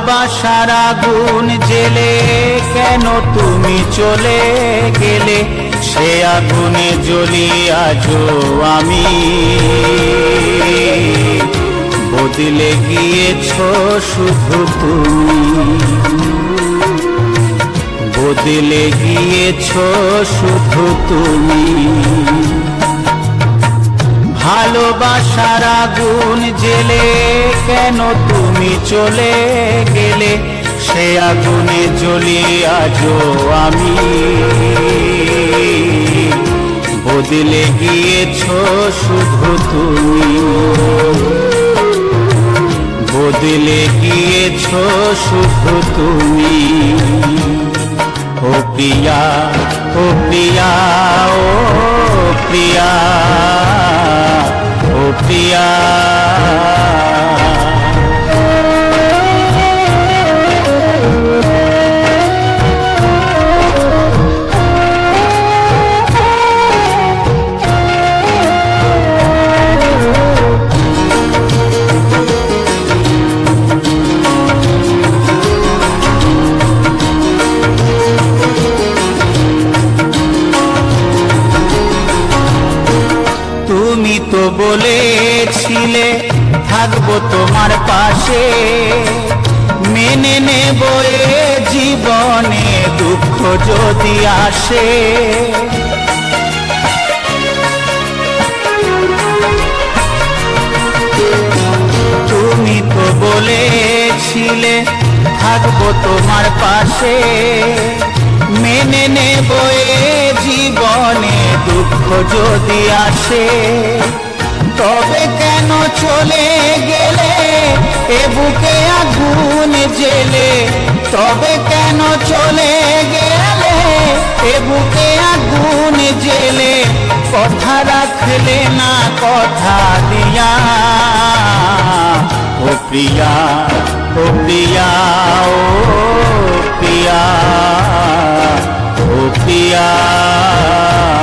ভালোবাসার আগুন জেলে কেন তুমি চলে গেলে, সে আগুনে জ্বলি আজও আমি। বদলে গিয়েছো শুধু তুমি, বদলে গিয়েছো শুধু তুমি। ভালোবাসার আগুন জেলে কেন তুমি চলে গেলে, সে আগুনে জ্বলি আজও আমি। বদলে গিয়েছো শুধু তুমি, বদলে গিয়েছো শুধু তুমি। ও প্রিয়া, ও প্রিয়া, ও প্রিয়া, ও প্রিয়া। তুমি তো বলেছিলে থাকবো তোমার পাশে, মেনে নেব এ জীবনে দুঃখ যদি আসে। তুমি তো বলেছিলে থাকবো তোমার পাশে, মেনে নেব এ জীবনে দুঃখ যদি আসে। তবে কেন চলে গেলে এ বুকে আগুন জেলে, তবে কেন চলে গেলে এ বুকে আগুন জেলে। কথা রাখলে না কথা দিয়া, ও প্রিয়া, ও প্রিয়া, ও প্রিয়া, ও প্রিয়া।